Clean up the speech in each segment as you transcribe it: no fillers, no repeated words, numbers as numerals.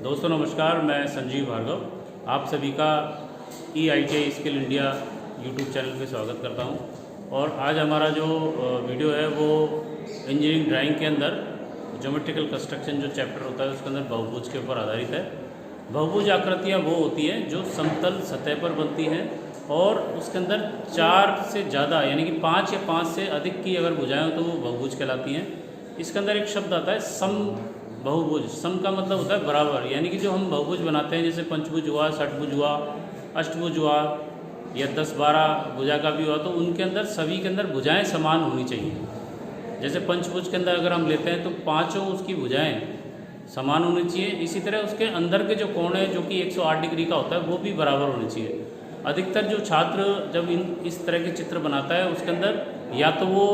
दोस्तों नमस्कार, मैं संजीव भार्गव आप सभी का EITI skill India YouTube channel पे स्वागत करता हूं। और आज हमारा जो वीडियो है वो इंजीनियरिंग ड्राइंग के अंदर ज्योमेट्रिकल कंस्ट्रक्शन जो चैप्टर होता है उसके अंदर बहुभुज के ऊपर आधारित है। बहुभुज आकृतियाँ वो होती हैं जो समतल सतह पर बनती हैं और उसके अंदर 4 से ज़्यादा यानी कि 5 या 5 से अधिक की अगर भुजाएँ हो तो वो बहुभुज कहलाती हैं। इसके अंदर एक शब्द आता है सम बहुभुज। सम का मतलब होता है बराबर, यानी कि जो हम बहुभुज बनाते हैं जैसे पंचभुज हुआ, षटभुज हुआ, अष्टभुज हुआ या 10-12 भुजा का भी हुआ, तो उनके अंदर सभी के अंदर भुजाएं समान होनी चाहिए। जैसे पंचभुज के अंदर अगर हम लेते हैं तो पांचों उसकी भुजाएं समान होनी चाहिए। इसी तरह उसके अंदर के जो कोण है जो कि 108 डिग्री का होता है वो भी बराबर होने चाहिए। अधिकतर जो छात्र जब इस तरह के चित्र बनाता है उसके अंदर या तो वो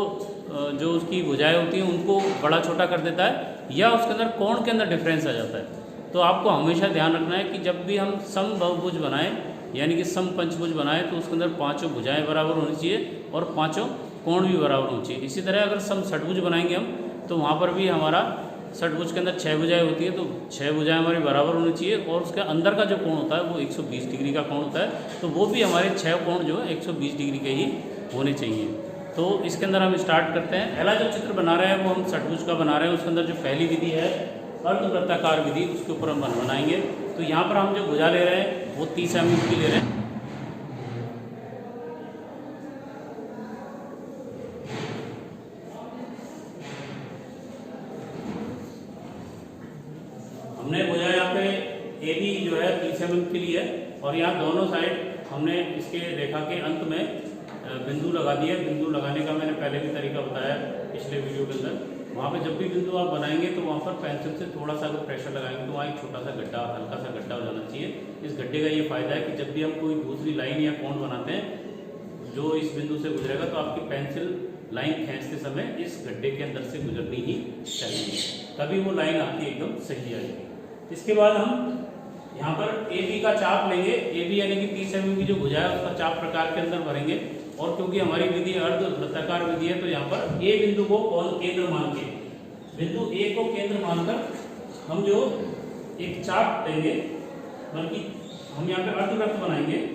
जो उसकी भुजाएं होती हैं उनको बड़ा छोटा कर देता है या उसके अंदर कोण के अंदर डिफरेंस आ जाता है। तो आपको हमेशा ध्यान रखना है कि जब भी हम सम बहुभुज बनाएं यानी कि सम पंचभुज बनाएं तो उसके अंदर पांचों भुजाएं बराबर होनी चाहिए और पांचों कोण भी बराबर होनी चाहिए। इसी तरह अगर सम षटभुज बनाएंगे हम तो वहाँ पर भी हमारा षटभुज के अंदर 6 भुजाएँ होती है तो 6 भुजाएँ हमारी बराबर होनी चाहिए और उसके अंदर का जो कोण होता है वो 120 डिग्री का कोण होता है, तो वो भी हमारे 6 कोण जो है 120 डिग्री के ही होने चाहिए। तो इसके अंदर हम स्टार्ट करते हैं। पहला जो चित्र बना रहे हैं वो हम षटभुज का बना रहे हैं। उसके अंदर जो पहली विधि है अर्धवृत्ताकार विधि, उसके ऊपर हम बनाएंगे। तो यहाँ पर हम जो भुजा ले रहे हैं वो 30 mm की ले रहे हैं। हमने भुजा यहाँ पे AB जो है 30 mm की ली है और यहाँ दोनों साइड हमने इसके रेखा के अंत में बिंदु लगा दिया। बिंदु लगाने का मैंने पहले भी तरीका बताया पिछले वीडियो के अंदर। वहाँ पे जब भी बिंदु आप बनाएंगे तो वहाँ पर पेंसिल से थोड़ा सा अगर प्रेशर लगाएंगे तो वहाँ एक छोटा सा गड्ढा, हल्का सा गड्ढा हो जाना चाहिए। इस गड्ढे का ये फायदा है कि जब भी हम कोई दूसरी लाइन या कोण बनाते हैं जो इस बिंदु से गुजरेगा तो आपकी पेंसिल लाइन खींचते समय इस गड्ढे के अंदर से गुजरनी ही चाहिए, तभी वो लाइन आपकी एकदम सही आएगी। इसके बाद हम यहाँ पर AB का चाप लेंगे। AB यानी कि 30 mm की जो भुजा है उसका चाप प्रकार के अंदर भरेंगे और क्योंकि हमारी विधि अर्धवृत्ताकार विधि है तो यहाँ पर A बिंदु को केंद्र मान के, बिंदु A को केंद्र मानकर हम जो एक चाप लेंगे, बल्कि हम यहाँ पे अर्धवृत्त बनाएंगे।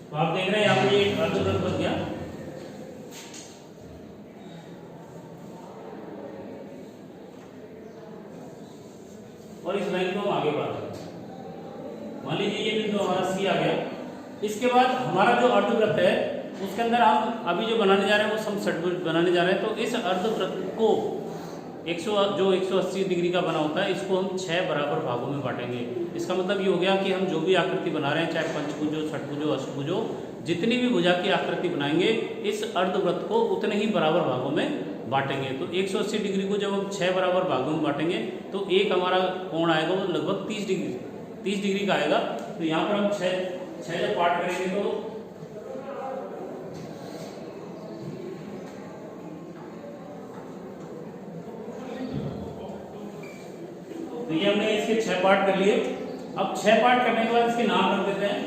तो आप देख रहे हैं यहाँ पे एक अर्धवृत्त बन गया। और इस लाइन को हम आगे बढ़ा रहे हैं। मान लीजिए ये बिंदु हमारा C आ गया। इसके बाद हमारा जो अर्धवृत्त है उसके अंदर हम अभी जो बनाने जा रहे हैं वो सम षटभुज बनाने जा रहे हैं। तो इस अर्धवृत्त को 180 डिग्री का बना होता है, इसको हम 6 बराबर भागों में बांटेंगे। इसका मतलब ये हो गया कि हम जो भी आकृति बना रहे हैं, चाहे पंचभुज हो, षटभुज हो, अष्टभुज हो, जितनी भी भुजा की आकृति बनाएंगे इस अर्धवृत्त को उतने ही बराबर भागों में बांटेंगे। तो 180 डिग्री को जब हम 6 बराबर भागों में बांटेंगे तो एक हमारा कोण आएगा वो लगभग 30 डिग्री का आएगा। तो यहाँ पर हम 6 जब पार्ट करेंगे तो ये हमने इसके 6 पार्ट कर लिए। अब 6 पार्ट करने के बाद इसके नाम रख देते हैं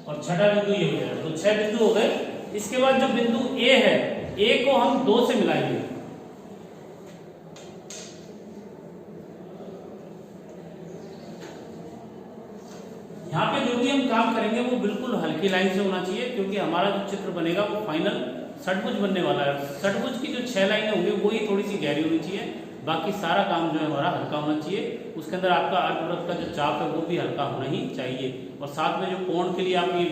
और छठा बिंदु ये हो जाएगा। तो 6 बिंदु हो गए। इसके बाद जो बिंदु A है, A को हम 2 से मिलाएंगे। यहाँ पे जो भी हम काम करेंगे वो बिल्कुल हल्की लाइन से होना चाहिए क्योंकि हमारा जो चित्र बनेगा वो फाइनल षटभुज बनने वाला है। षटभुज की जो 6 लाइनें होंगी वो ही थोड़ी सी गहरी होनी चाहिए, बाकी सारा काम जो है हमारा हल्का होना चाहिए। उसके अंदर आपका अर्धवृत्त का जो चाप है वो भी हल्का होना ही चाहिए और साथ में जो कोण के लिए आप ये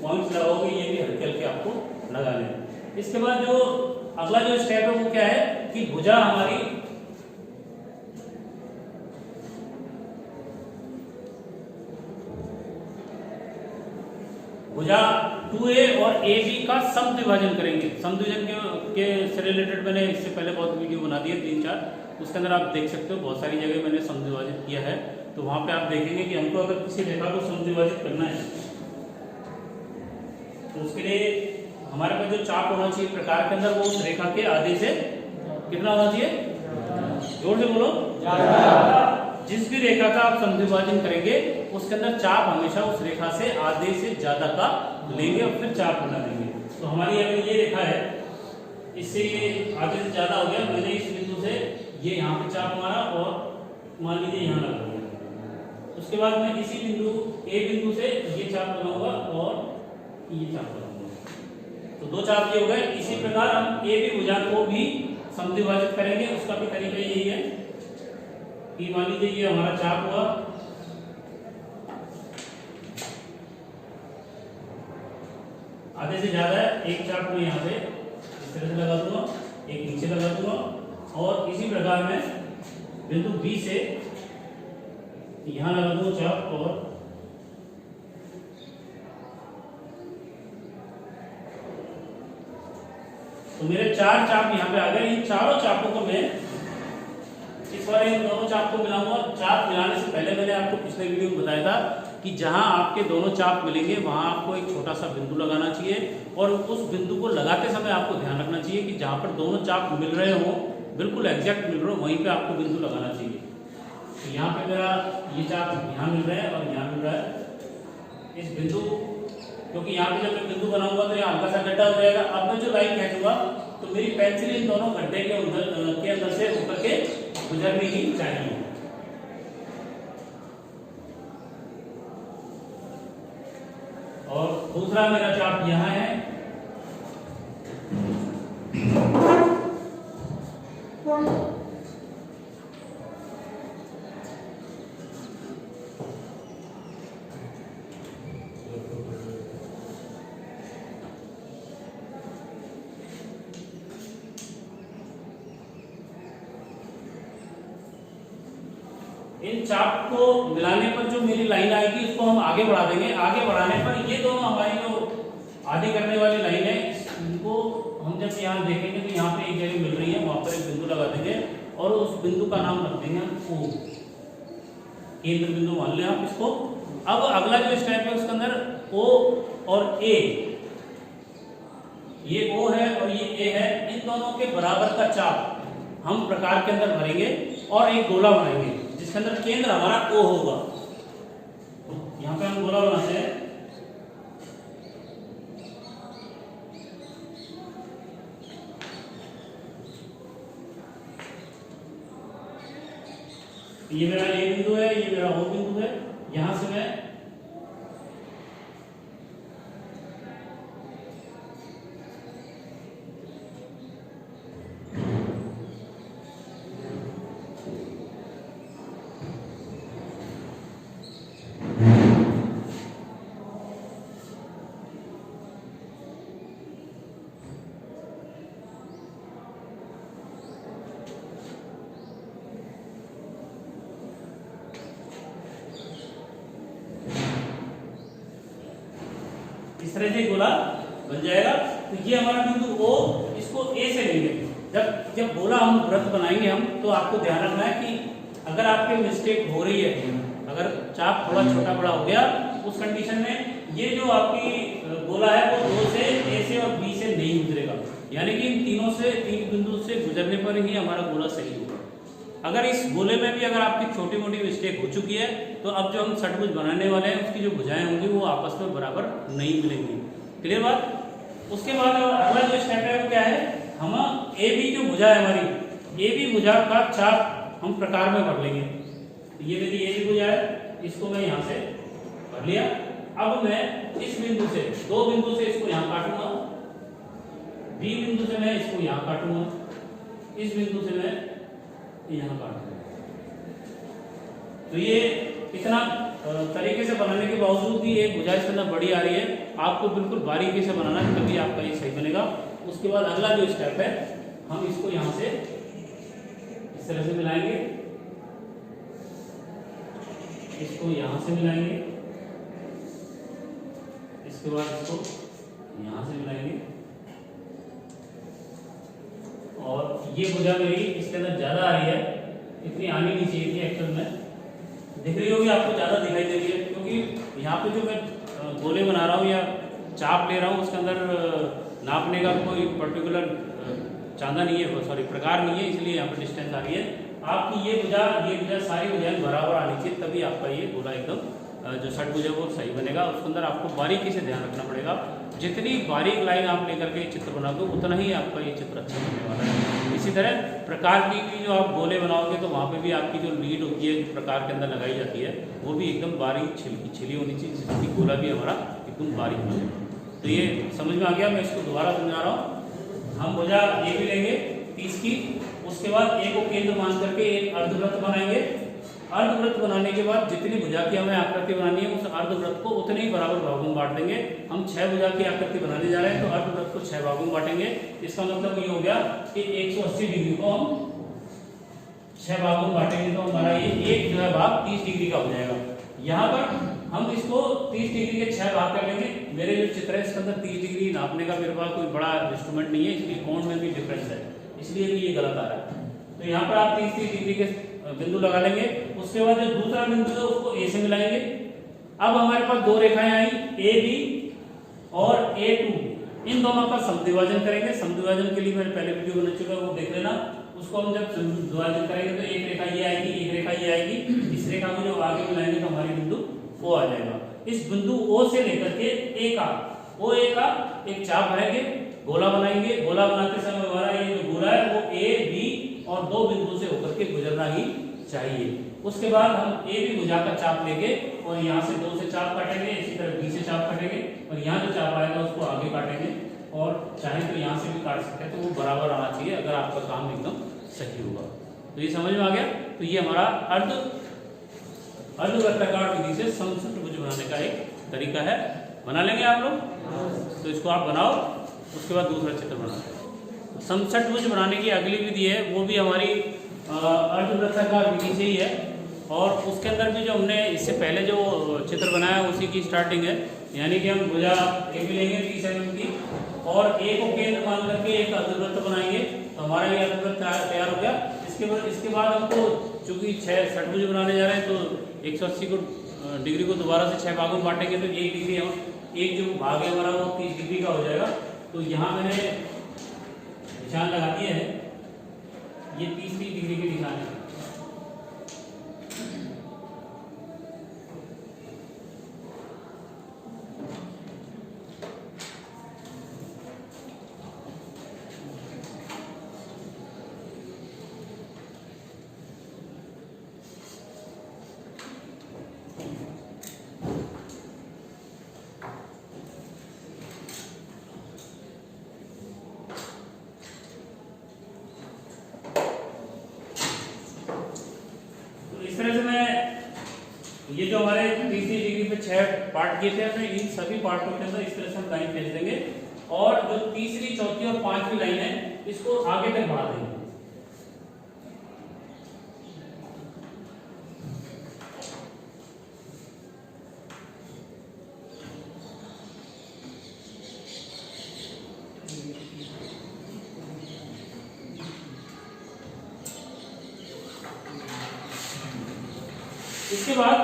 पॉइंट्स लगाओगे ये भी हल्के हल्के आपको लगाने हैं। इसके बाद जो अगला जो स्टेप है वो क्या है कि भुजा हमारी भुजा 2A और AB का समद्विभाजन करेंगे। समद्विभाजन के से रिलेटेड मैंने इससे पहले बहुत वीडियो बना दिए 3-4, उसके अंदर आप देख सकते हो बहुत सारी जगह मैंने समद्विभाजित किया है। तो वहां पे आप देखेंगे कि हमको अगर किसी रेखा को समद्विभाजित करना है तो उसके लिए हमारे पास जो चाप होना चाहिए प्रकार के अंदर वो उस रेखा के आधे से कितना होना चाहिए, जोर से बोलो, जिस भी रेखा का आप समद्विभाजन करेंगे उसके अंदर चाप हमेशा उस रेखा से आधे से ज्यादा का लेंगे और फिर चाप बना देंगे। तो हमारी अगर ये रेखा है, इससे ये आधे से ज्यादा हो गया, मैंने इस बिंदु से ये यहाँ पे चाप मारा और मान लीजिए यहाँ लगा दिया। उसके बाद मैं इसी बिंदु ए बिंदु से ये चाप बनाऊंगा और ये चाप बनाऊंगा, तो दो चाप ये हो गए। इसी प्रकार हम ए बी भुजा को भी समद्विभाजित करेंगे, उसका भी तरीका यही है कि मान लीजिए ये हमारा चाप हुआ, आधे से ज्यादा है, एक चाप में यहाँ पे इस तरह से लगा दूंगा, एक नीचे लगा दूंगा और इसी प्रकार मैं बिंदु बी से यहां लगा दूंगा चाप और तो मेरे चार चाप यहाँ पे आ गए। इन चारों चापों को मैं इस बार इन दोनों चाप को मिलाऊंगा। चाप मिलाने से पहले मैंने आपको पिछले वीडियो में बताया था कि जहां आपके दोनों चाप मिलेंगे वहां आपको एक छोटा सा बिंदु लगाना चाहिए और उस बिंदु को लगाते समय आपको ध्यान रखना चाहिए कि जहां पर दोनों चाप मिल रहे हो, बिल्कुल एग्जैक्ट मिल रहे हो, वहीं पे आपको बिंदु लगाना चाहिए। तो यहाँ पे मेरा ये चाप यहाँ मिल रहा है और यहाँ मिल रहा है इस बिंदु, क्योंकि यहाँ पे जब मैं बिंदु बनाऊंगा तो यहाँ हल्का सा गड्ढा हो जाएगा। अब मैं जो लाइन खींचूंगा तो मेरी पेंसिल इन दोनों गड्ढे के अंदर से ऊपर के गुजरनी ही चाहिए। और दूसरा मेरा चाप यहाँ है, इन चाप को मिलाने पर जो मेरी लाइन आएगी उसको हम आगे बढ़ा देंगे। आगे बढ़ाने पर ये दोनों हमारी जो आगे करने वाली लाइन है इनको हम जब यहाँ देखेंगे तो यहाँ पे एक जगह मिल रही है, वहां पर एक बिंदु लगा देंगे और उस बिंदु का नाम रख देंगे O, केंद्र बिंदु मान लें आप इसको। अब अगला जो स्टेप है उसके अंदर O और A, ये O है और ये A है, इन दोनों के बराबर का चाप हम प्रकार के अंदर भरेंगे और एक गोला बनाएंगे जिसके अंदर केंद्र हमारा O होगा। यहाँ पे हम गोला बनाते हैं, ये मेरा A बिंदु है, ये मेरा O बिंदु है। यहां से मैं इस तरह से गोला बन जाएगा। तो ये हमारा बिंदु O, इसको A से लेंगे। जब गोला हम वृत्त बनाएंगे हम, तो आपको ध्यान रखना है कि अगर आपके मिस्टेक हो रही है, अगर चाप थोड़ा छोटा बड़ा हो गया, उस कंडीशन में ये जो आपकी गोला है वो 2 से A से और B से नहीं गुजरेगा, यानी कि इन तीन बिंदु से गुजरने पर ही हमारा गोला सही होगा। अगर इस गोले में भी अगर आपकी छोटी मोटी मिस्टेक हो चुकी है तो अब जो हम षटभुज बनाने वाले हैं उसकी जो भुजाएं होंगी वो आपस में बराबर नहीं मिलेंगी। क्लियर बात। उसके बाद अगला जो स्टेप है वो क्या है, हम ए बी जो भुजा है हमारी, ए बी भुजा का चाप हम प्रकार में भर लेंगे। तो ये मेरी ए बी भुजा है, इसको मैं यहाँ से भर लिया। अब मैं इस बिंदु से, दो बिंदु से इसको यहाँ काटूंगा, बी बिंदु से मैं इसको यहाँ काटूंगा, इस बिंदु से मैं यहाँ काटूंगा। तो ये इतना तरीके से बनाने के बावजूद भी एक भुजा इसके अंदर बड़ी आ रही है, आपको बिल्कुल बारीकी से बनाना है तभी आपका ये सही बनेगा। उसके बाद अगला जो स्टेप है, हम इसको यहाँ से इस तरह से मिलाएंगे, इसको यहाँ से मिलाएंगे, इसके बाद इसको यहाँ से मिलाएंगे और ये भुजा मेरी इसके अंदर ज्यादा आ रही है, इतनी आनी नहीं चाहिए थी एक्चुअल में। दिख रही होगी आपको, ज्यादा दिखाई दे रही है क्योंकि यहाँ पे जो मैं गोले बना रहा हूँ या चाप ले रहा हूँ उसके अंदर नापने का कोई पर्टिकुलर चांदा नहीं है, सॉरी प्रकार नहीं है, इसलिए यहाँ पर डिस्टेंस आ रही है। आपकी ये भुजा सारी भुजाएं बराबर आनी चाहिए, तभी आपका ये गोला एकदम जो षटभुज है वो सही बनेगा। उसके अंदर आपको बारीकी से ध्यान रखना पड़ेगा। जितनी बारीक लाइन आप लेकर के चित्र बनाओगे उतना ही आपका ये चित्र अच्छा बनने वाला है। इसी तरह प्रकार की जो आप गोले बनाओगे तो वहाँ पे भी आपकी जो लीड होती है प्रकार के अंदर लगाई जाती है वो भी एकदम बारीक छिली होनी चाहिए, जिसकी गोला भी हमारा एकदम बारीक बने। तो ये समझ में आ गया। मैं इसको दोबारा समझा रहा हूँ। हम भुजा ये भी लेंगे 30 की, उसके बाद एक को केंद्र मान करके एक अर्धवृत्त बनाएंगे। अर्धवृत्त बनाने के बाद जितनी भुजा की हमें आकृति बनानी है उस अर्धवृत्त को उतने ही बराबर भागों में बांट देंगे। हम 6 भुजा की आकृति बनाने जा रहे हैं तो अर्धवृत्त को 6 भागों में बांटेंगे। इसका मतलब ये हो गया कि 180 डिग्री को हम 6 भागों में बांटेंगे तो हमारा ये एक जो है भाग 30 डिग्री का हो जाएगा। यहाँ पर हम इसको 30 डिग्री के 6 भाग कर लेंगे। मेरे जो चित्र है इसके अंदर 30 डिग्री नापने का मेरे पास कोई बड़ा इंस्ट्रूमेंट नहीं है, इसलिए कोण में भी डिफरेंस है, इसलिए भी ये गलत आ रहा है। तो यहाँ पर आप 30 डिग्री के बिंदु लगा लेंगे। उसके बाद जो दूसरा बिंदु है उसको ए से मिलाएंगे। अब हमारे पास दो रेखाएं आई ए बी और A2, इन दोनों का समद्विभाजन करेंगे। समद्विभाजन के लिए मैंने पहले वीडियो बना चुका है, वो देख लेना। उसको हम जब समद्विभाजन करेंगे तो एक रेखा ये आएगी, एक रेखा ये आएगी। इस रेखा को जो आगे मिलाएंगे तो हमारी बिंदु O आ जाएगा। इस बिंदु O से लेकर के A का एक चाप भरेंगे, गोला बनाएंगे। गोला बनाते समय हमारा ये जो गोला है वो A, B और 2 बिंदु से होकर के गुजरना ही चाहिए। उसके बाद हम A भी भुजा का चाप लेंगे और यहाँ से 2 से चाप काटेंगे, इसी तरह B से चाप काटेंगे और यहाँ जो चाप आएगा उसको आगे काटेंगे और चाहे तो यहाँ से भी काट सकते हैं। तो वो बराबर आना चाहिए अगर आपका काम एकदम सही होगा। तो ये समझ में आ गया। तो ये हमारा अर्धवृत्ताकार विधि से समषटभुज बनाने का एक तरीका है। बना लेंगे आप लोग? तो इसको आप बनाओ, उसके बाद दूसरा चित्र बनाओ। समषटभुज बनाने की अगली विधि है वो भी हमारी अर्धवृत्ताकार विधि से ही है और उसके अंदर भी जो हमने इससे पहले जो चित्र बनाया उसी की स्टार्टिंग है। यानी कि हम भुजा एक भी लेंगे 30 mm की और A को केंद्र मान करके एक अर्धवृत्त बनाएंगे तो हमारा ये अर्धवृत्त तैयार हो गया। इसके बाद हमको चूंकि 6 षटभुज बनाने जा रहे हैं तो 180 डिग्री को दोबारा से 6 भागों में बांटेंगे तो 1 डिग्री एक जो भाग है हमारा वो 30 डिग्री का हो जाएगा। तो यहाँ मैंने निशान लगा दिए हैं, ये 30 डिग्री के निशान है। इस तरह से मैं ये जो हमारे 30 डिग्री पे 6 पार्ट किए थे तो इन सभी पार्टों के अंदर इस तरह से हम लाइन खींच देंगे और जो तीसरी, चौथी और पांचवी लाइन है इसको आगे तक बढ़ा देंगे। इसके बाद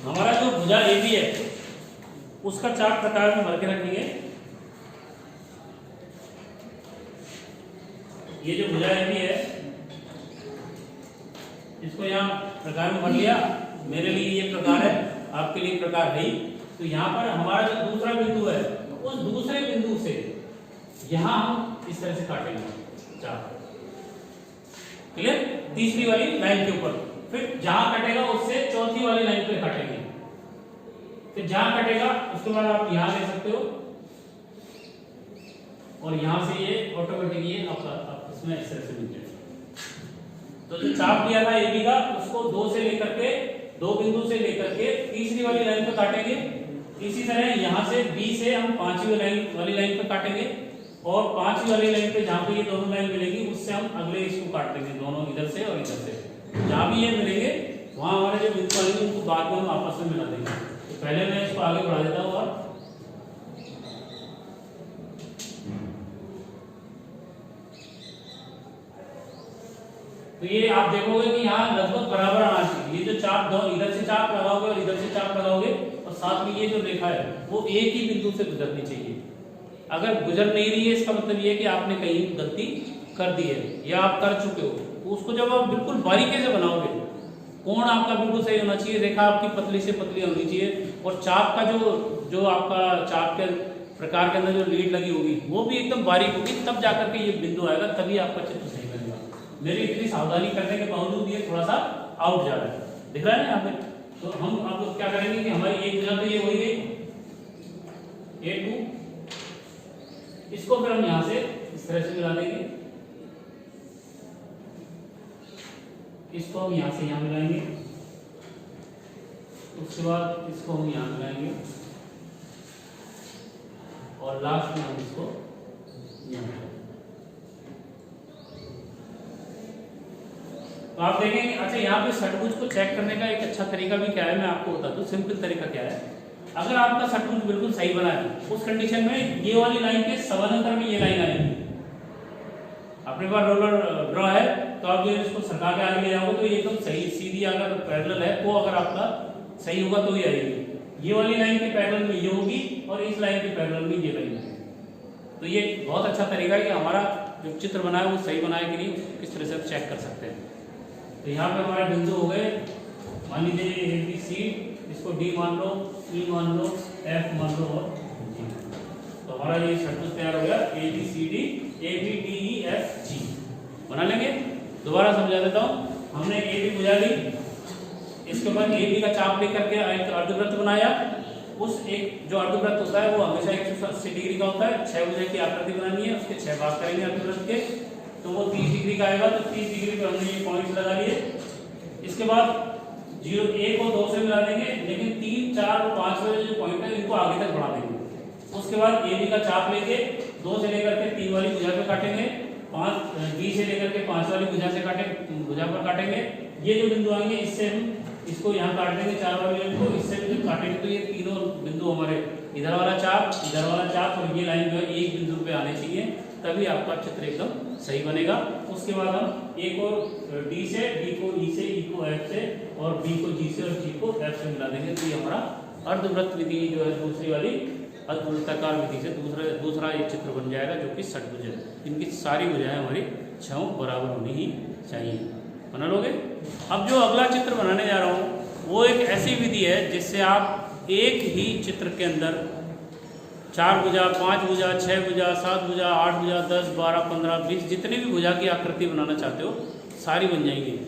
हमारा जो भुजा ए बी है उसका 4 प्रकार में भर के रखेंगे। ये जो भुजा ए बी है इसको यहाँ प्रकार में भर लिया। मेरे लिए ये प्रकार है, आपके लिए प्रकार है ही। तो यहाँ पर हमारा जो दूसरा बिंदु है उस दूसरे बिंदु से यहाँ हम इस तरह से काटेंगे 4। क्लियर? तीसरी वाली लाइन के ऊपर फिर जहां कटेगा उससे चौथी वाली लाइन पे काटेंगे। फिर जहां कटेगा उसके बाद आप यहां ले सकते हो और यहां से ये ऑटोमेटिक ये आप इसमें इस तरह से मिल जाएगा। तो जो चाप लिया था AB का उसको 2 से लेकर के 2 बिंदु से लेकर के तीसरी वाली लाइन पे काटेंगे। इसी तरह यहां से B से हम 5वीं वाली लाइन पे काटेंगे और 5वीं वाली लाइन पे जहां पे ये दोनों लाइन मिलेगी उससे हम अगले इसको काट देंगे, दोनों इधर से और इधर से। जहां भी ये मिलेंगे वहां हमारे जो बिंदु आएंगे उनको बाद में हम आपस में मिला देंगे। तो पहले मैं इसको आगे बढ़ा देता हूं और तो ये आप देखोगे कि यहाँ लगभग बराबर आना चाहिए। ये जो चाप दो इधर से चाप लगाओगे और इधर से चाप लगाओगे और साथ में ये जो रेखा है वो एक ही बिंदु से गुजरनी चाहिए। अगर गुजर नहीं रही है इसका मतलब ये है कि आपने कहीं गलती कर दी है या आप कर चुके हो। तो उसको जब आप बिल्कुल बारीकी से बनाओगे, कोण आपका बिल्कुल सही होना चाहिए, रेखा आपकी पतली से पतली होनी चाहिए, और चाप का जो आपका चाप के प्रकार के अंदर जो लीड लगी होगी वो भी एकदम बारीक होगी, तब जाकर के ये बिंदु आएगा, तभी आपका चित्र सही बनेगा। मेरी इतनी सावधानी करने के बावजूद ये थोड़ा सा आउट जा रहा है, दिख रहा है ना यहाँ पे। तो हम अब क्या करेंगे कि हमारी एक भुजा तो ये हो गई A2, इसको फिर हम यहाँ से इस तरह से मिला देंगे, इसको हम यहाँ से यहाँ मिलाएंगे, उसके बाद इसको हम यहाँ मिलाएंगे, और लास्ट में हम इसको यहाँ मिलाएंगे। तो आप देखेंगे, अच्छा यहाँ पे षटभुज को चेक करने का एक अच्छा तरीका भी क्या है, मैं आपको बता दूं। सिंपल तरीका क्या है, अगर आपका षटभुज बिल्कुल सही बना है उस कंडीशन में ये वाली लाइन के समानांतर में ये लाइन आएगी। अपने पास रोलर ड्रॉ है तो आप जो इसको सरका के आगे ले जाओगे तो ये एकदम सही सीधी, अगर पैरेलल है तो अगर आपका सही होगा तो ये आएगी। ये वाली लाइन के पैरेलल में ये होगी और इस लाइन के पैरेलल में ये लाइन है। तो ये बहुत अच्छा तरीका है कि हमारा जो चित्र बना है वो सही बना है कि नहीं, उसको किस तरह से आप चेक कर सकते हैं। तो यहाँ पे हमारे बिंदु हो गए, मान लीजिए ABC, इसको D मान लो, E मान लो, F मान लो और G। तो हमारा ये षटभुज तैयार हो गया, ABCD ABDEFG बना लेंगे। दोबारा समझा देता हूँ, हमने AB भुजा ली, इसके बाद AB का चाप लेकर के एक अर्धवृत्त बनाया। उस एक जो अर्धवृत्त होता है वो हमेशा 180 डिग्री का होता है। 6 भुजा की आकृति बनानी है, उसके 6 भाग करेंगे अर्धवृत्त के, तो वो 30 डिग्री का आएगा। तो 30 डिग्री पे हमने ये पॉइंट लगा लिए। इसके बाद 0 1 को 2 से मिला देंगे, लेकिन 3 4 और 5 वाले जो पॉइंट है इनको आगे तक बढ़ा देंगे। उसके बाद AB का चाप लेके 2 से लेकर के 3 वाली भुजा पे काटेंगे, 5 B से लेकर के 5 वाली भुजा से भुजा पर काटेंगे। ये जो बिंदु आएंगे इससे हम इसको यहाँ काट देंगे 4 वाली लाइन को, इससे भी जब काटेंगे तो ये तीनों बिंदु हमारे इधर वाला चाप और ये लाइन जो है एक बिंदु पे आने चाहिए, तभी आपका चित्र एकदम सही बनेगा। उसके बाद हम A को D से, D को E से, E को F से और B को G से और G को F से मिला देंगे। तो ये हमारा अर्धवृत्त विधि जो है दूसरी वाली अर्धवृत्ताकार विधि से दूसरा एक चित्र बन जाएगा जो कि षटभुज है। इनकी सारी भुजाएं हमारी 6 बराबर होनी ही चाहिए। बना लोगे। अब जो अगला चित्र बनाने जा रहा हूँ वो एक ऐसी विधि है जिससे आप एक ही चित्र के अंदर 4 भुजा, 5 भुजा, 6 भुजा, 7 भुजा, 8 भुजा, 10, 12, 15, 20 जितनी भी भुजा की आकृति बनाना चाहते हो सारी बन जाएंगी।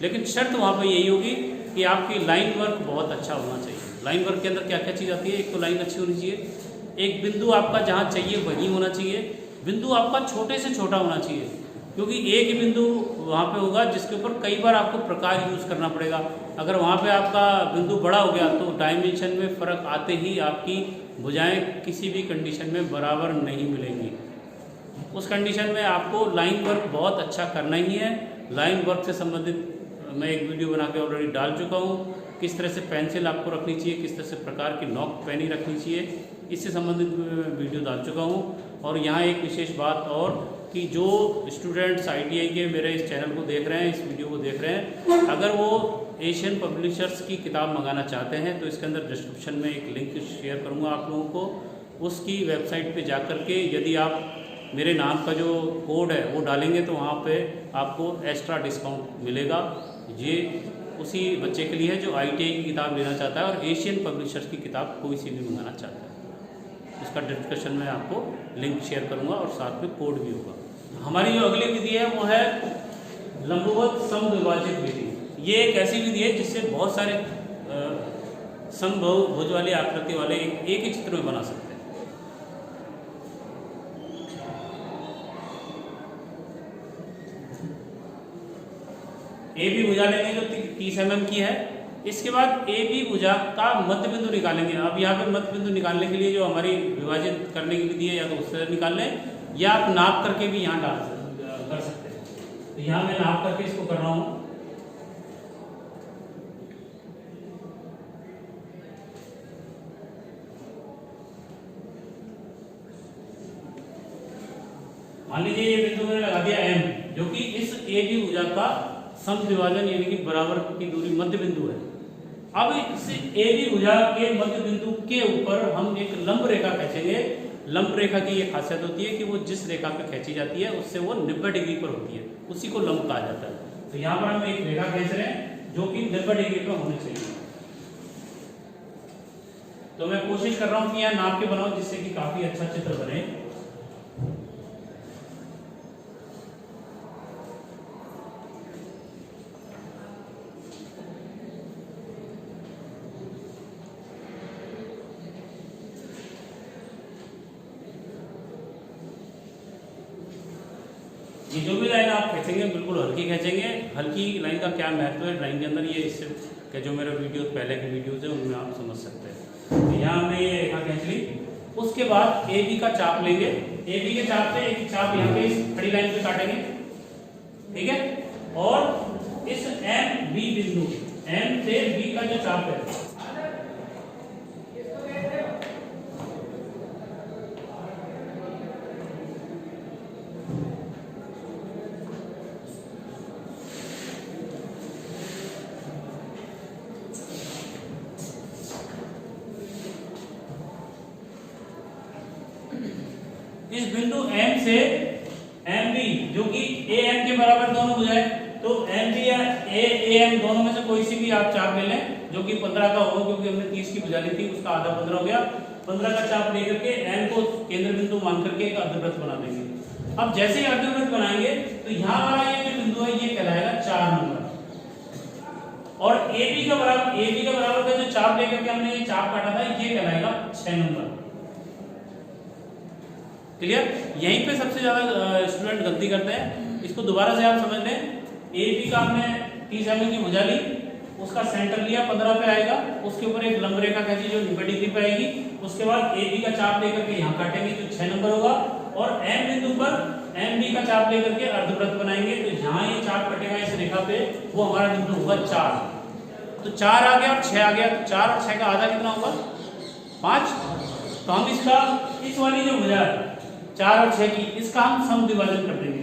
लेकिन शर्त वहाँ पर यही होगी कि आपकी लाइन वर्क बहुत अच्छा होना चाहिए। लाइन वर्क के अंदर क्या क्या चीज़ आती है, एक तो लाइन अच्छी होनी चाहिए, एक बिंदु आपका जहाँ चाहिए वहीं होना चाहिए, बिंदु आपका छोटे से छोटा होना चाहिए, क्योंकि एक ही बिंदु वहाँ पे होगा जिसके ऊपर कई बार आपको प्रकार यूज़ करना पड़ेगा। अगर वहाँ पे आपका बिंदु बड़ा हो गया तो डायमेंशन में फ़र्क आते ही आपकी भुजाएं किसी भी कंडीशन में बराबर नहीं मिलेंगी। उस कंडीशन में आपको लाइन वर्क बहुत अच्छा करना ही है। लाइन वर्क से संबंधित मैं एक वीडियो बना के ऑलरेडी डाल चुका हूँ, किस तरह से पेंसिल आपको रखनी चाहिए, किस तरह से प्रकार की नॉक पेनी रखनी चाहिए, इससे संबंधित वीडियो डाल चुका हूँ। और यहाँ एक विशेष बात और कि जो स्टूडेंट्स ITI के मेरे इस चैनल को देख रहे हैं, इस वीडियो को देख रहे हैं, अगर वो एशियन पब्लिशर्स की किताब मंगाना चाहते हैं तो इसके अंदर डिस्क्रिप्शन में एक लिंक शेयर करूँगा आप लोगों को। उसकी वेबसाइट पे जाकर के यदि आप मेरे नाम का जो कोड है वो डालेंगे तो वहाँ पे आपको एक्स्ट्रा डिस्काउंट मिलेगा। ये उसी बच्चे के लिए है जो ITI की किताब लेना चाहता है और एशियन पब्लिशर्स की किताब कोई सी भी मंगाना चाहता है। इसका डिस्क्रिप्शन में आपको लिंक शेयर करूँगा और साथ में कोड भी होगा। हमारी जो अगली विधि है वो है लंबवत समद्विभाजित विधि। ये एक ऐसी विधि है जिससे बहुत सारे समभुज वाली आकृति वाले एक ही चित्र में बना सकते हैं। AB भुजा लेंगे जो 30 mm की है। इसके बाद AB भुजा का मध्य बिंदु निकालेंगे। अब यहाँ पे मध्य बिंदु निकालने के लिए जो हमारी विभाजित करने की विधि है या तो उससे निकाल लें या आप नाप करके भी यहाँ कर सकते हैं। तो यहाँ मैं नाप करके इसको कर रहा हूँ। मान लीजिए ये बिंदु मैंने लगा दिया M, जो कि इस AB भुजा का समद्विभाजन यानी कि बराबर की दूरी मध्य बिंदु है। अब इस AB भुजा के मध्य बिंदु के ऊपर हम एक लंब रेखा खींचेंगे लंब रेखा की ये खासियत होती है कि वो जिस रेखा पे खींची जाती है उससे वो 90 डिग्री पर होती है, उसी को लंब कहा जाता है। तो यहाँ पर हम एक रेखा खींच रहे हैं जो कि 90 डिग्री पर होनी चाहिए। तो मैं कोशिश कर रहा हूँ कि यहाँ नाप के बनाऊं जिससे कि काफी अच्छा चित्र बने। ये जो भी लाइन आप खींचेंगे बिल्कुल हल्की खींचेंगे। हल्की लाइन का क्या महत्व है ड्राइंग के अंदर, ये इससे के जो मेरे वीडियो पहले के वीडियोज है उनमें आप समझ सकते हैं। तो यहाँ हमने ये रेखा खींच ली। उसके बाद ए बी का चाप लेंगे। ए बी के चाप से एक चाप यहाँ पे इस खड़ी लाइन पे काटेंगे, ठीक है। और इस एम बी बिंदु, एम से बी का जो चाप है इस बिंदु M से MB जो कि AM के बराबर दोनों हो जाए, तो MB या AM दोनों में से कोई सी भी आप चाप ले लें जो कि 15 का हो, क्योंकि हमने 30 की भुजा ली थी, उसका आधा 15 हो गया। 15 का चाप लेकर के M को केंद्र बिंदु मान करके एक अर्धवृत्त बना देंगे। अब जैसे ही अर्धवृत्त बनाएंगे तो यहाँ वाला ये जो बिंदु है ये कहलाएगा 4 नंबर, और AB का बराबर का जो चाप लेकर के हमने ये चाप काटा था ये कहलाएगा 6 नंबर। क्लियर? यहीं पे सबसे ज्यादा स्टूडेंट गलती करते हैं। इसको दोबारा से आप समझ लें। ए बी का हमने 30 mm की भुजा ली, उसका सेंटर लिया 15 पे आएगा, उसके ऊपर एक लंब रेखा खींची जो 90 डिग्री पे आएगी। उसके बाद ए बी का चाप लेकर के यहाँ काटेंगे तो 6 नंबर होगा, और एम बिंदु पर एम बी का चाप लेकर के अर्धवृत्त बनाएंगे तो जहाँ ये चाप कटेगा इस रेखा पे वो हमारा बिंदु होगा 4। तो 4 आ गया और 6 आ गया, तो 4 और 6 का आधा कितना होगा? 5। तो हम इसका इस वाली जो भुजा 4 और 6 की इसका हम समद्विभाजन कर देंगे।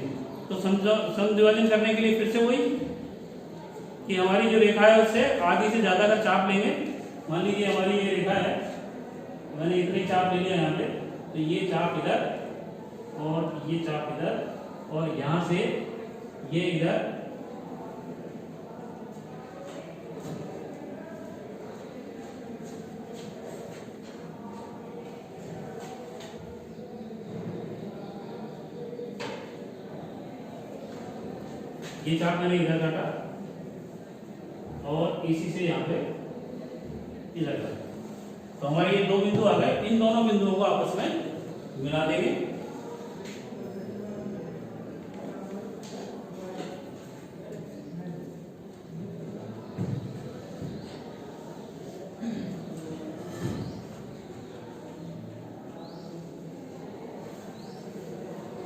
तो समद्विभाजन करने के लिए फिर से वही कि हमारी जो रेखा है उससे आधी से ज्यादा का चाप लेंगे। मान लीजिए हमारी ये रेखा है, मैंने इतने चाप ले लिया यहाँ पे, तो ये चाप इधर और ये चाप इधर और यहाँ से ये इधर, ये चाप मैंने इधर काटा और इसी से यहाँ पे इधर काटा। तो हमारे ये दो बिंदु आ गए। इन दोनों बिंदुओं को आपस में मिला देंगे।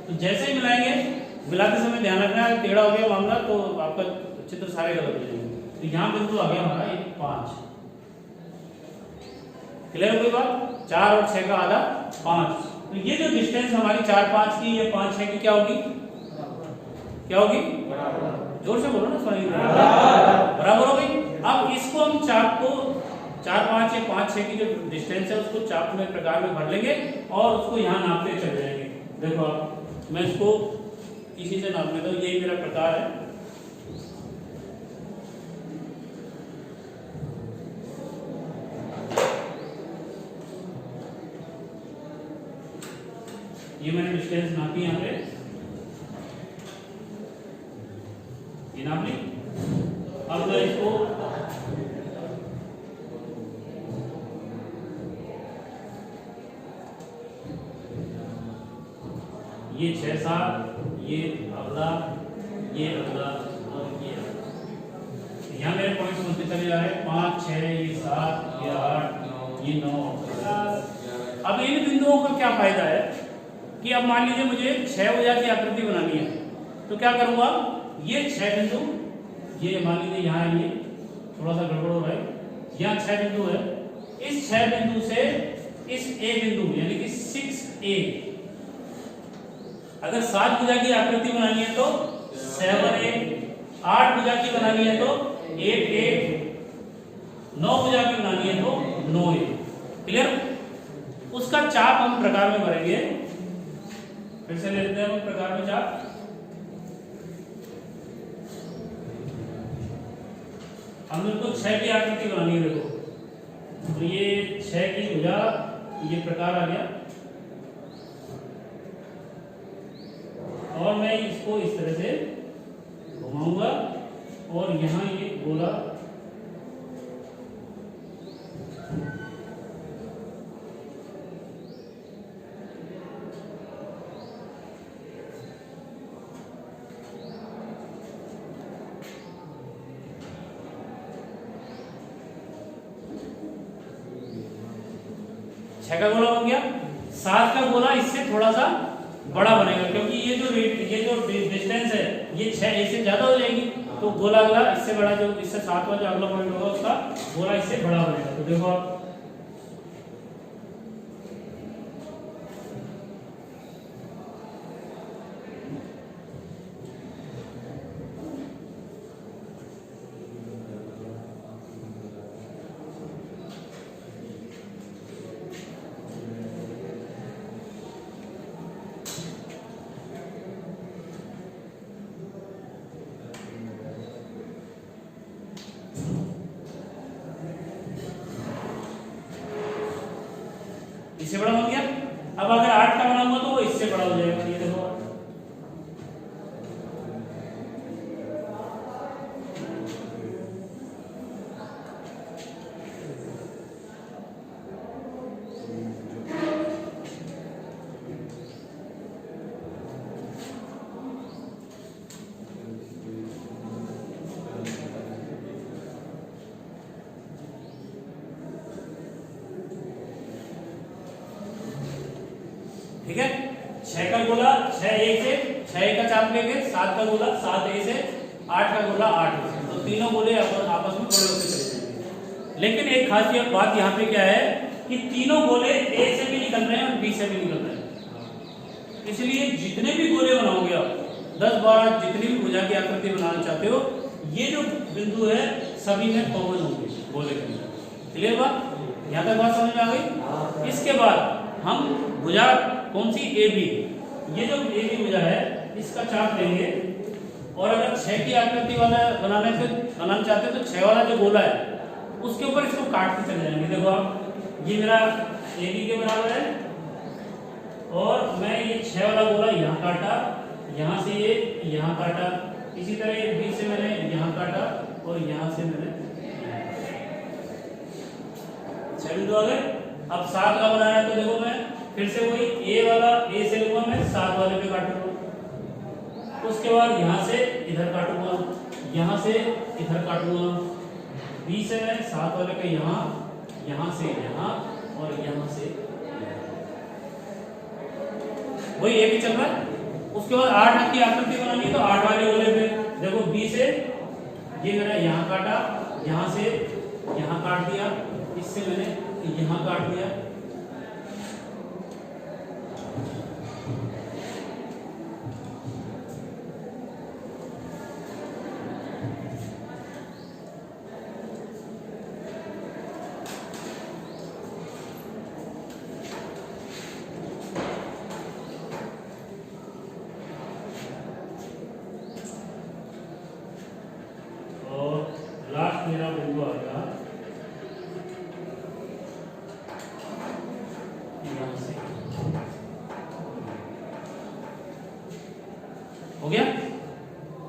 तो जैसे ही मिलाएंगे, मिलाते समय ध्यान रखना है टेढ़ा हो गया मामला तो आपका चित्र सारे गलत हो जाएंगे। तो यहाँ बिंदु आ गया हमारा एक 5। क्लियर? कोई बात? 4 और 6 का आधा 5। तो ये जो डिस्टेंस हमारी 4 5 की, ये 5 6 की क्या होगी? क्या होगी? जोर से बोलो ना, सॉरी, बराबर हो गई। अब इसको हम चाप को 4 5 या 5 6 की जो डिस्टेंस है उसको चाप में प्रकार में भर लेंगे और उसको यहाँ नापते चले जाएंगे। देखो आप, मैं इसको इसी से नाप लेता हूँ। यही मेरा प्रकार है। ये मैंने डिस्टेंस नापी यहाँ पे, ये नाप ली। अब मैं इसको ये 6 7, ये अगला, ये अगला और ये अगला। यहाँ मेरे पॉइंट्स बनते चले जा रहे हैं। 5 6, ये 7, ये 8, ये 9। अब इन बिंदुओं का क्या फायदा है कि अब मान लीजिए मुझे 6 भुजा की आकृति बनानी है, तो क्या करूंगा? ये 6 बिंदु, ये मान लीजिए यहाँ ये थोड़ा सा गड़बड़ हो रहा है, यहाँ 6 बिंदु है। इस 6 बिंदु से इस ए बिंदु यानी कि 6A, अगर 7 भुजा की आकृति बनानी है तो 7A, 8 भुजा की बनानी है तो 8A, 9 भुजा की बनानी है तो 9A। क्लियर? उसका उसका चाप हम प्रकार में भरेंगे। फिर से ले लेते हैं हम प्रकार में चाप। हमने तो 6 की आकृति बनानी है, देखो तो ये 6 की भुजा, ये प्रकार आ गया और मैं इसको इस तरह से घुमाऊंगा और यहाँ ये गोला छह का गोला बन गया। 7 का गोला इससे थोड़ा सा बड़ा बनेगा क्योंकि ये जो डिस्टेंस है ये 6 से ज्यादा हो जाएगी, तो गोला अगला इससे बड़ा, जो इससे 7 वाला जो अगला पॉइंट होगा उसका गोला इससे बड़ा बनेगा। तो देखो आप इससे बड़ा बन गया। अब अगर 8 का बनाऊंगा तो वो इससे बड़ा हो जाएगा। ये देखो ठीक है। 6 का गोला 6 ए से, 6 का चाप लेंगे, 7 का गोला 7 ए से, 8 का गोला 8 ए से, तो तीनों गोले आपस में बड़े होते चले जाएंगे। लेकिन एक खासियत बात यहाँ पे क्या है कि तीनों गोले ए से भी निकल रहे हैं और बी से भी निकल रहे हैं, इसलिए जितने भी गोले बनाओगे आप 10-12 जितनी भी भुजा की आकृति बनाना चाहते हो, ये जो बिंदु है सभी में कॉमन होंगे गोले के अंदर। क्लियर बात? यहाँ तक बात समझ में आ गई। इसके बाद हम भुजा कौन सी, ए बी, ये जो ए बी भुजा है इसका चाप लेंगे और अगर 6 की आकृति वाला बनाना चाहते हैं तो 6 वाला जो गोला है उसके ऊपर इसको काट के चले जाएंगे। देखो आप ये मेरा ए बी के बराबर है और मैं ये 6 वाला गोला यहाँ काटा, यहाँ से ये यहाँ काटा, इसी तरह बी से मैंने यहाँ काटा और यहाँ से मैंने 6 बिंदु आ गए। अब 7 का बनाना है तो देखो मैं फिर से वही ए वाला ए से लूंगा, मैं 7 वाले पे काटूंगा, उसके बाद यहाँ से इधर काटूंगा, यहाँ से इधर काटूंगा, बी से मैं 7 वाले पे यहाँ, यहाँ से यहाँ और यहाँ से वही ए भी चल रहा है। उसके बाद 8 की आकृति बनानी है तो 8 वाले गोले पे देखो बी से ये मैंने यहाँ काटा, यहाँ से यहाँ काट दिया, इससे मैंने यहाँ काट दिया, लास्ट मेरा बिंदु आ गया यहाँ से, हो गया।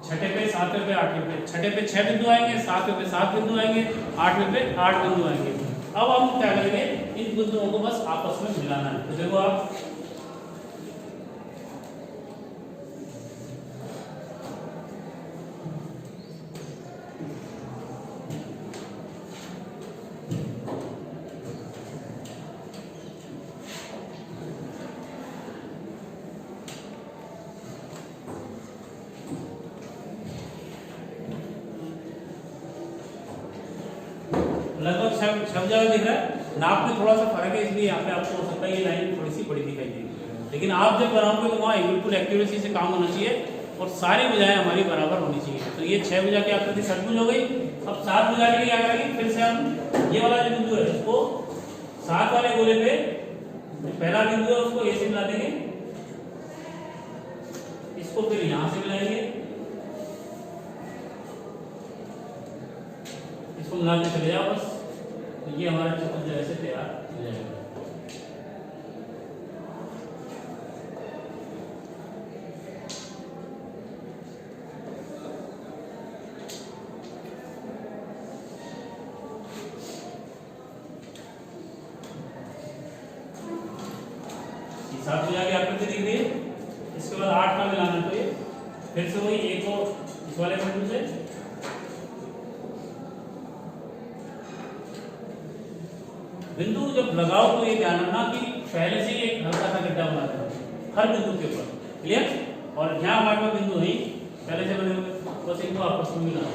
छठे पे 7वें पे 8वें पे, छठे पे 6 बिंदु आएंगे, 7वें पे 7 बिंदु आएंगे, 8वें पे 8 बिंदु आएंगे। अब हम क्या करेंगे, इन बिंदुओं को बस आपस में मिलाना है। तो देखो आप लगभग सब जगह दिख रहा है, नाप में थोड़ा सा फर्क है इसलिए यहाँ पे आपको हो सकता है ये लाइन थोड़ी सी बड़ी दिखाई देगी, लेकिन आप जब बनाओगे तो वहाँ बिल्कुल एक्यूरेसी से काम होना चाहिए और सारी भुजाएं हमारी बराबर होनी चाहिए। तो ये 6 भुजा की आकृति षटभुज हो गई। अब 7 भुजा के लिए क्या करेंगे, फिर से हम ये वाला जो बिंदु है उसको 7 वाले गोले पे पहला बिंदु है उसको ए से मिला देंगे, इसको फिर यहां से मिलाएंगे, इसको मिलाते चले जाओ बस। तो ये हमारा चतुर्भुज ऐसे तैयार हो जाएगा। सात हो जाके आकृति दिख रही है। इसके बाद 8 का मिलाना, तो ये फिर से वही एक को इस वाले बिंदु से बिंदु जब लगाओ तो ये ध्यान रखना कि पहले से ही एक हल्का सा गड्ढा बना देना हर बिंदु के ऊपर। क्लियर? और यहाँ हमारे पास बिंदु नहीं पहले से बने हुए, बस इनको आपस में मिलाना।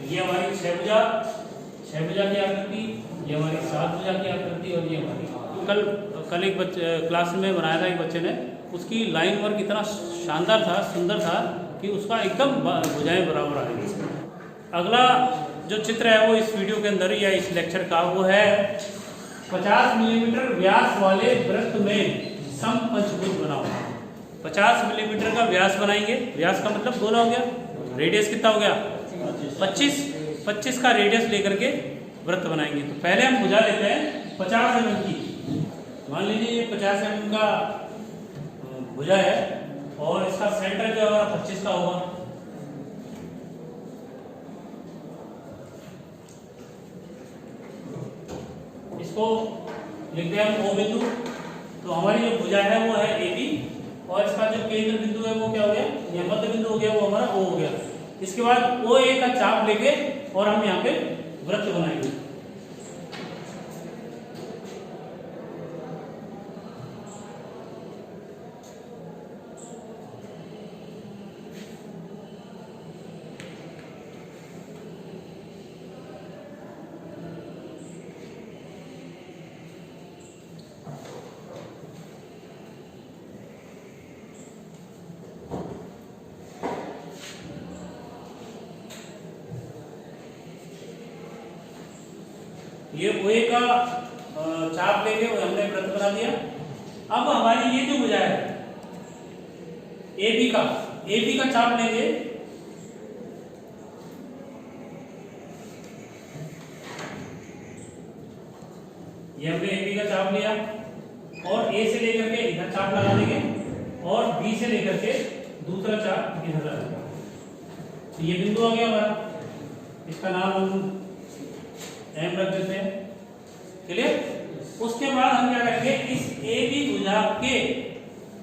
ये हमारी 6 भुजा की आकृति, ये हमारी 7 भुजा की आकृति, और ये हमारी कल एक बच्चे क्लास में बनाया था एक बच्चे ने, उसकी लाइन वर्क इतना शानदार था, सुंदर था कि उसका एकदम भुजाएं बराबर आ गई। अगला जो चित्र है वो इस वीडियो के अंदर या इस लेक्चर का वो है 50 मिलीमीटर व्यास वाले वृत्त में समपंचभुज बनाओ। 50 मिलीमीटर का व्यास बनाएंगे, व्यास का मतलब गोला हो गया, रेडियस कितना हो गया 25 का रेडियस लेकर के वृत्त बनाएंगे। तो पहले हम भुजा लेते हैं 50 mm की। मान लीजिए ये 50 mm का भुजा है और इसका सेंटर जो है 25 का होगा। इसको लिखते हैं हम O बिंदु। तो हमारी जो भुजा है वो है AB और इसका जो केंद्र बिंदु है वो क्या हो गया, या मध्य बिंदु हो गया, वो हमारा O हो गया। इसके बाद OA का चाप लेके और हम यहाँ पे वृत्त बनाएंगे। ये OA का चाप लेके हमने वृत्त बना दिया। अब हमारी ये जो भुजा है AB का चाप लेंगे, ये हमने AB का चाप लिया और A से लेकर के इधर चाप लगा देंगे और B से लेकर के दूसरा चाप इधर लगा देंगे। तो ये बिंदु आ गया हमारा, इसका नाम हम M रख देते हैं। क्लियर? उसके बाद हम क्या करेंगे, इस AB भुजा के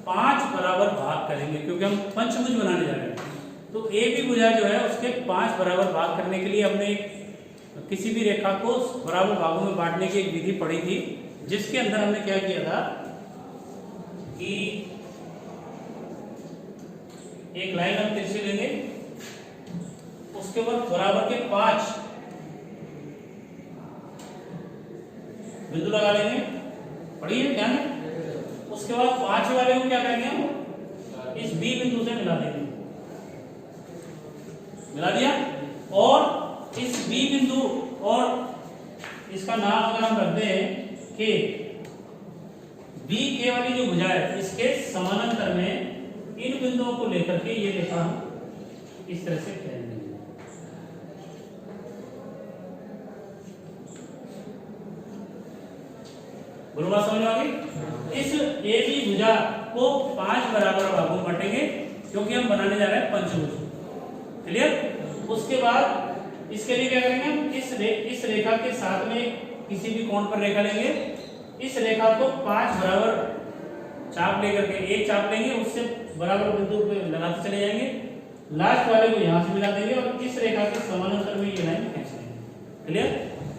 5 बराबर भाग करेंगे, क्योंकि हम पंचभुज बनाने जा रहे हैं। तो AB भुजा जो है उसके 5 बराबर भाग करने के लिए हमने किसी भी रेखा को बराबर भागों में बांटने की एक विधि पढ़ी थी, जिसके अंदर हमने क्या किया था कि एक लाइन हम तिरछी लेंगे, उसके बाद बराबर के 5 बिंदु लगा लेंगे। पढ़िए ध्यान में। उसके बाद 5 वाले को क्या करेंगे हम इस B बिंदु से मिला देंगे, मिला दिया। और इस B बिंदु और इसका नाम अगर हम रखते हैं कि B के वाली जो भुजा है इसके समानांतर में इन बिंदुओं को लेकर के ये रेखा हम इस तरह से खींच देंगे। बोलो समझ आ गई? इस AB भुजा को 5 बराबर भागों में बांटेंगे, क्योंकि हम बनाने जा रहे हैं पंचभुज। क्लियर? उसके बाद इसके लिए क्या करेंगे हम इस रेखा के साथ में किसी भी कोण पर रेखा लेंगे, इस रेखा को 5 बराबर चाप लेकर के एक चाप लेंगे, उससे बराबर बिंदु पे लगाते चले जाएंगे, लास्ट वाले को यहां से मिला देंगे और इस रेखा के समानांतर में ये लाइन खींच देंगे। क्लियर?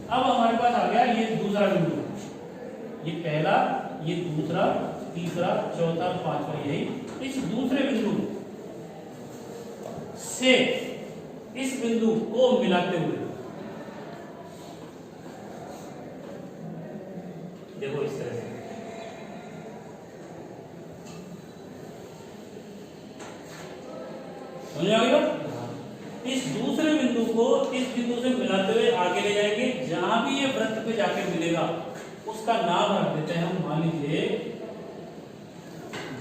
अब हमारे पास आ गया ये दूसरा बिंदु, ये पहला, ये दूसरा, तीसरा, चौथा, 5वां, यही इस दूसरे बिंदु से इस बिंदु को मिलाते हुए, देखो इस तरह से, समझ आ गया? इस दूसरे बिंदु को इस बिंदु से मिलाते हुए आगे ले जाएंगे। जहां भी ये वृत्त पे जाके मिलेगा उसका नाम रख देते हैं हम, मान लीजिए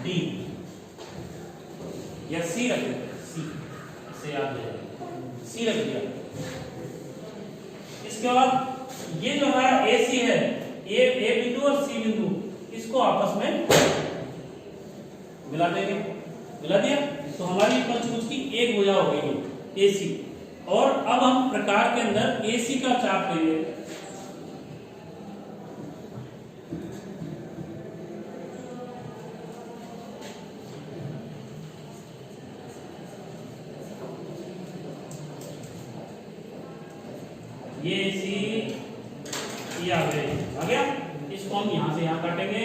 डी या सी रख देते हैं, सी, इससे याद हो जाएगा, सी रख दिया। इसके बाद ये जो हमारा ए सी है, ए बिंदु और सी बिंदु, इसको आपस में मिला देंगे। मिला दिया तो हमारी पंचभुज की एक भुजा हो गई ए सी। और अब हम प्रकार के अंदर ए सी का चाप लेंगे। ये सी आ गया। इसको हम यहां से यहां काटेंगे,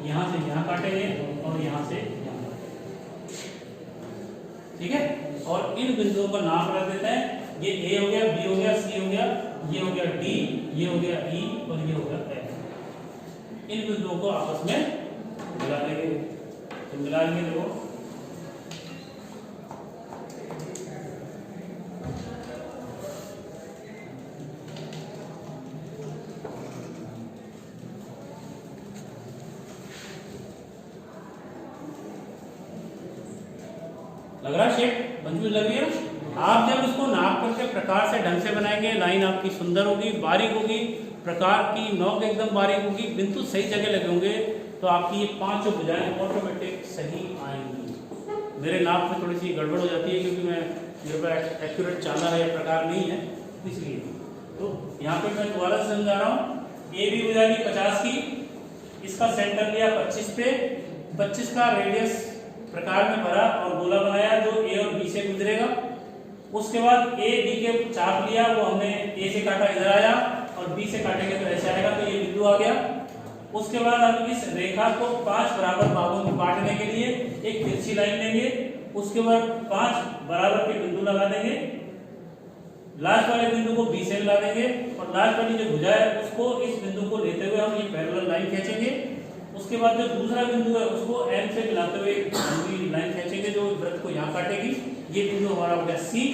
यहां से यहां काटेंगे और यहां से यहां काटेंगे, ठीक है। और इन बिंदुओं का नाम रख देते हैं। ये ए हो गया, बी हो गया, सी हो गया, ये हो गया डी, ये हो गया ई और ये हो गया एफ। इन बिंदुओं को आपस में मिला देंगे। तो मिला लेंगे, देखो लग रहा है शेप, पंचभुज लग रही है ना। आप जब इसको नाप करके प्रकार से ढंग से बनाएंगे, लाइन आपकी सुंदर होगी, बारीक होगी, प्रकार की नोक एकदम बारीक होगी, बिंदु सही जगह लगे होंगे, तो आपकी ये पांचों भुजाएं ऑटोमेटिक सही आएंगी। मेरे नाप में थोड़ी सी गड़बड़ हो जाती है क्योंकि मेरे पास एक्यूरेट चांदा है, प्रकार नहीं है, इसलिए। तो यहाँ पे मैं दोबारा से समझा रहा हूँ। ए बी भुजा ली 50 की, इसका सेंटर लिया 25 पे, 25 का रेडियस प्रकार में भरा और गोला बनाया जो ए और बी से गुजरेगा। उसके बाद ए बी के चाप लिया, वो हमने ए से काटा, इधर आया, और बी से काटेंगे तो ऐसे आएगा, तो ये बिंदु आ गया। उसके बाद हम इस रेखा को 5 बराबर भागों में बांटने के लिए एक तिरछी लाइन लेंगे। उसके बाद 5 बराबर के बिंदु लगा देंगे। लास्ट वाले बिंदु को बी से मिला देंगे और लास्ट वाली जो भुजा है उसको इस बिंदु को लेते हुए हम ये पैरेलल लाइन खींचेंगे। उसके बाद जो दूसरा बिंदु है उसको एम से मिलाते हुए लंबी लाइन खींचेंगे जो वृत्त को यहाँ काटेगी। ये बिंदु हमारा हो गया सी।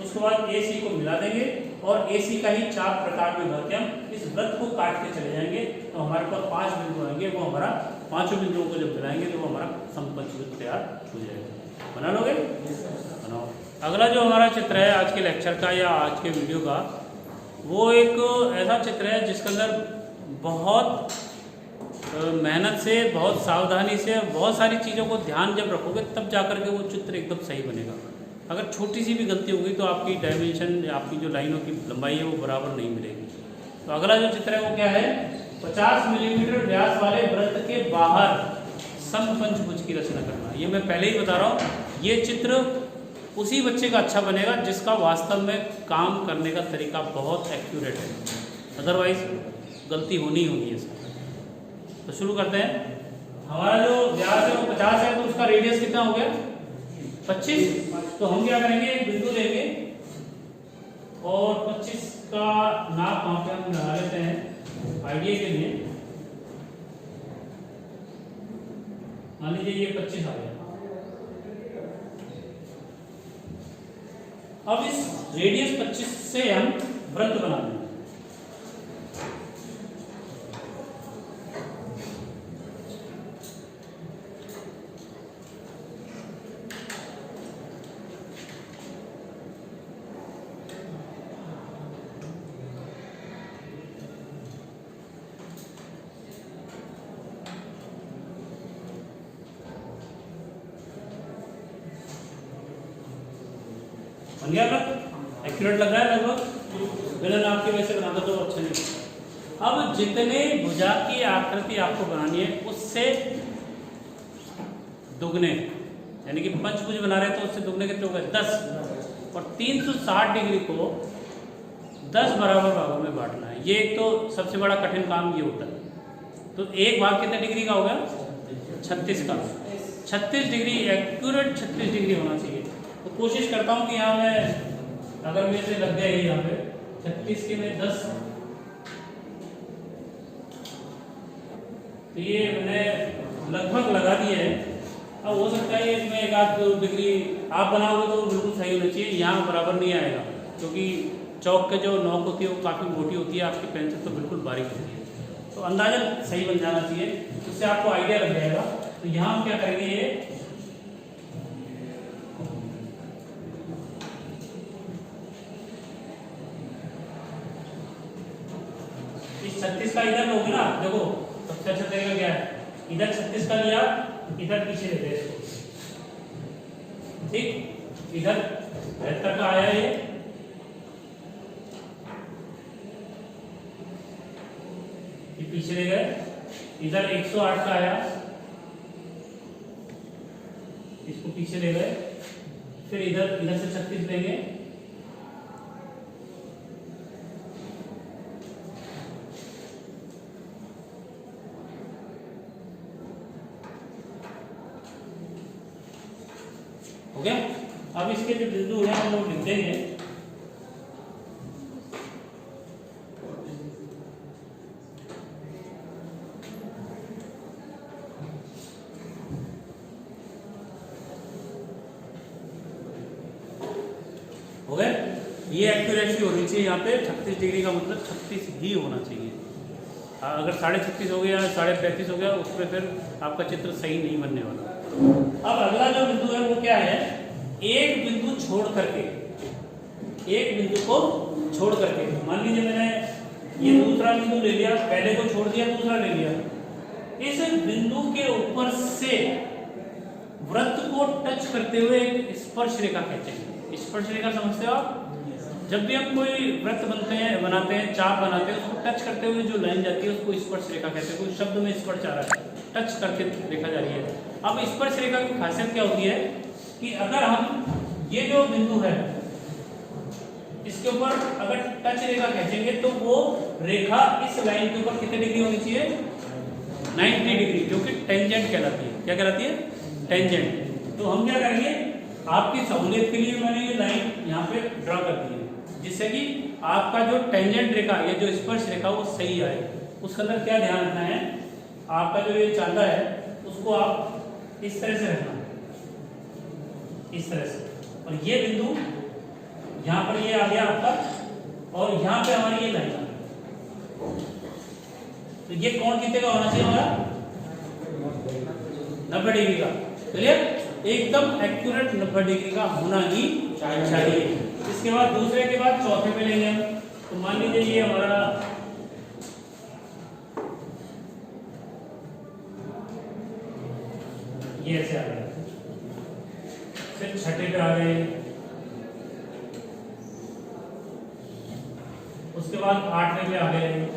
उसके बाद ए सी को मिला देंगे और ए सी का ही चाप प्रकार में भर के हम इस वृत्त को काट के चले जाएंगे। तो हमारे पास 5 बिंदु आएंगे, वो हमारा पांचों बिंदुओं को जब मिलाएंगे तो वो हमारा समपंचभुज तैयार हो जाएगा। बना लोगे? बनाओ। अगला जो हमारा चित्र है आज के लेक्चर का या आज के वीडियो का, वो एक ऐसा चित्र है जिसके अंदर बहुत मेहनत से, बहुत सावधानी से, बहुत सारी चीज़ों को ध्यान जब रखोगे तब जाकर के वो चित्र एकदम सही बनेगा। अगर छोटी सी भी गलती होगी तो आपकी डायमेंशन, आपकी जो लाइनों की लंबाई है वो बराबर नहीं मिलेगी। तो अगला जो चित्र है वो क्या है? 50 मिलीमीटर व्यास वाले वृत्त के बाहर समपंचभुज की रचना करना। ये मैं पहले ही बता रहा हूँ, ये चित्र उसी बच्चे का अच्छा बनेगा जिसका वास्तव में काम करने का तरीका बहुत एक्यूरेट है, अदरवाइज गलती होनी होगी इसमें। तो शुरू करते हैं। हमारा जो व्यास है वो 50 है, तो उसका रेडियस कितना हो गया? 25। तो हम क्या करेंगे, एक बिंदु लेंगे और 25 का नाप वहां पे हम लगा लेते हैं आइडिया के लिए। मान लीजिए ये 25 आ गया। अब इस रेडियस 25 से हम वृत्त बना देंगे। बन गया वृत्त? एक्यूरेट लग रहा है लगभग? बेलन आपके वैसे बनाता तो अच्छा नहीं। अब जितने भुजा की आकृति आपको बनानी है उससे दुगने, यानी कि पंचभुज बना रहे तो उससे दुगने कितने हो गए? 10। और 360 डिग्री को 10 बराबर भागों में बांटना है। ये एक तो सबसे बड़ा कठिन काम ये होता है। तो एक भाग कितने डिग्री का हो गया? 36 का। 36 डिग्री, एक्यूरेट 36 डिग्री होना चाहिए। तो कोशिश करता हूँ कि यहाँ मैं अगर मेरे से लग गए यहाँ पे 36 के में 10, तो ये मैंने लगभग लगा दिए है। अब हो सकता है इसमें 1-2 डिग्री आप बनाओगे तो बिल्कुल सही होना चाहिए, यहाँ बराबर नहीं आएगा क्योंकि चौक के जो नोक होती है वो काफ़ी मोटी होती है, आपकी पेंसिल तो बिल्कुल बारीक होती है। तो अंदाजन सही बन जाना चाहिए, उससे आपको आइडिया लग जाएगा। तो यहाँ हम क्या करेंगे, ये इस 36 का इधर लोगे ना, देखो सबसे अच्छा तरीका क्या है, इधर 36 का लिया, इधर पीछे लेते हैं इसको, ठीक। इधर 72 का आया ये पीछे ले गए, इधर 108 का आया, इसको पीछे ले गए, फिर इधर से 36 लेंगे, हो गया। अब इसके जो बिंदु है हम लोग लिख देंगे, हो गए। ये एक्यूरेसी होनी चाहिए यहाँ पे 36 डिग्री का मतलब 36 ही होना चाहिए। अगर 36.5 हो गया, 35.5 हो गया, उस पर फिर आपका चित्र सही नहीं बनने वाला। अब अगला जो बिंदु है वो क्या है, एक बिंदु छोड़ करके, एक बिंदु को छोड़ करके, मान लीजिए मैंने ये दूसरा बिंदु ले लिया, पहले को छोड़ दिया, दूसरा ले लिया, इस बिंदु के ऊपर से वृत्त को टच करते हुए एक स्पर्श रेखा खींचेंगे। स्पर्श रेखा समझते हो आप? जब भी हम कोई वृत्त बनाते हैं, चाप बनाते हैं, उसको टच करते हुए जो लाइन जाती है उसको स्पर्श रेखा कहते हैं। कोई शब्द में स्पर्श आ रहा है, टच करके रेखा जा रही है। अब स्पर्श रेखा की खासियत क्या होती है कि अगर हम ये जो बिंदु है इसके ऊपर अगर टच रेखा खींचेंगे तो वो रेखा इस लाइन के ऊपर कितने डिग्री होनी चाहिए, 90 डिग्री, जो कि टेंजेंट कहलाती है। क्या कहलाती है? टेंजेंट। तो हम क्या करेंगे, आपकी सहूलियत के लिए मैंने ये लाइन यहाँ पे ड्रॉ कर दी है, जिससे कि आपका जो टेंजेंट रेखा, ये जो स्पर्श रेखा वो सही आए। उसके अंदर क्या ध्यान रखना है, आपका जो ये चांदा है उसको आप इस तरह से रखना, इस तरह से, और ये बिंदु यहाँ पर ये आ गया आपका, और यहाँ पे हमारी ये लाइन आ गई। तो ये कोण कितने का होना चाहिए हमारा, 90 डिग्री का। क्लियर? एकदम एक्यूरेट 90 डिग्री का होना ही चाहिए। इसके बाद दूसरे के बाद चौथे पे लेंगे हम। तो मान लीजिए ये हमारा ये ऐसे आ गया, फिर छठे पे आ गए, उसके बाद 8वें पे आ गए,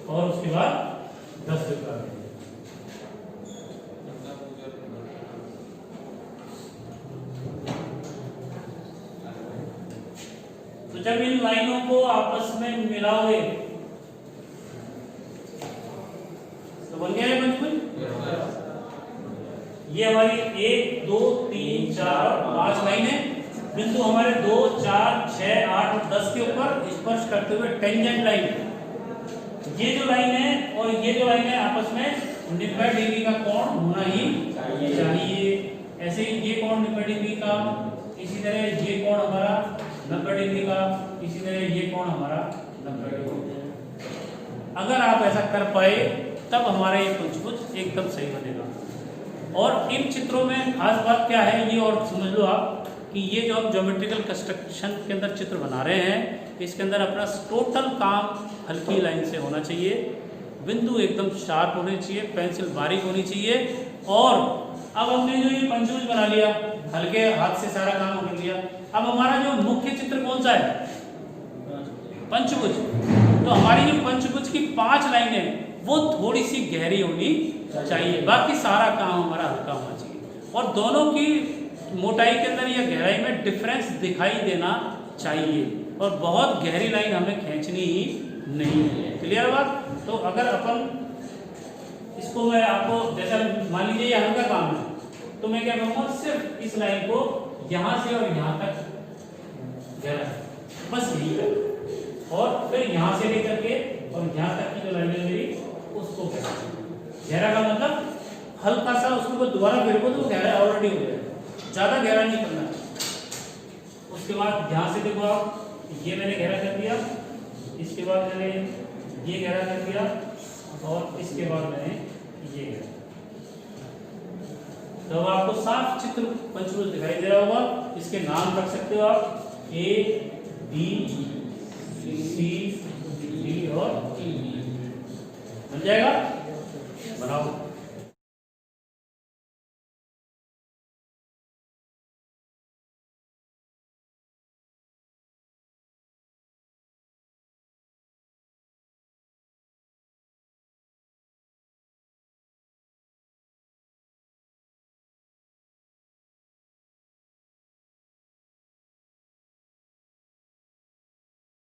और उसके बाद 10वें पे आ गए। तो जब इन लाइनों को आपस में मिलाओगे तो बन गया है पंचभुज। ये हमारी 1 2 3 4 5 लाइन है। बिंदु हमारे 2 4 6 8 और 10 के ऊपर स्पर्श करते हुए टेंजेंट लाइन, ये जो लाइन है और ये जो लाइन है आपस में 90 डिग्री का कोण होना ही चाहिए। ऐसे ही ये कोण 90 डिग्री का, इसी तरह ये कोण हमारा 90 डिग्री का, इसी तरह ये कोण हमारा 90 डिग्री का। अगर आप ऐसा कर पाए तब हमारा ये पंचभुज एकदम सही बनेगा। और इन चित्रों में खास बात क्या है ये और समझ लो आप कि ये जो हम ज्योमेट्रिकल कंस्ट्रक्शन के अंदर चित्र बना रहे हैं, इसके अंदर अपना टोटल काम हल्की लाइन से होना चाहिए, बिंदु एकदम शार्प होने चाहिए, पेंसिल बारीक होनी चाहिए। और अब हमने जो ये पंचभुज बना लिया, हल्के हाथ से सारा काम कर लिया, अब हमारा जो मुख्य चित्र कौन सा है, पंचभुज। तो हमारी जो पंचभुज की 5 लाइनें वो थोड़ी सी गहरी होनी चाहिए, बाकी सारा काम हमारा हल्का होना चाहिए। और दोनों की मोटाई के अंदर या गहराई में डिफरेंस दिखाई देना चाहिए, और बहुत गहरी लाइन हमें खींचनी ही नहीं है। क्लियर बात? तो अगर अपन इसको मैं आपको, जैसा मान लीजिए ये हल्का काम है, तो मैं क्या करूंगा, सिर्फ इस लाइन को यहां से और यहां तक गहरा, बस यही तक, और फिर यहां से लेकर के और यहां तक की जो लाइन है मेरी उसको गहरा। गहरा का मतलब हल्का सा उसके ऊपर दोबारा फिर को तो गहरा ऑलरेडी हो गया, ज्यादा गहरा नहीं करना। उसके बाद ध्यान से देखो आप, ये मैंने गहरा कर दिया, इसके बाद मैंने ये गहरा कर दिया, और इसके बाद मैंने ये गहरा। तो अब आपको साफ चित्र पंचभुज दिखाई दे रहा होगा। इसके नाम रख सकते हो आप, ए बी सी डी और ई। बन जाएगा, बनाओ।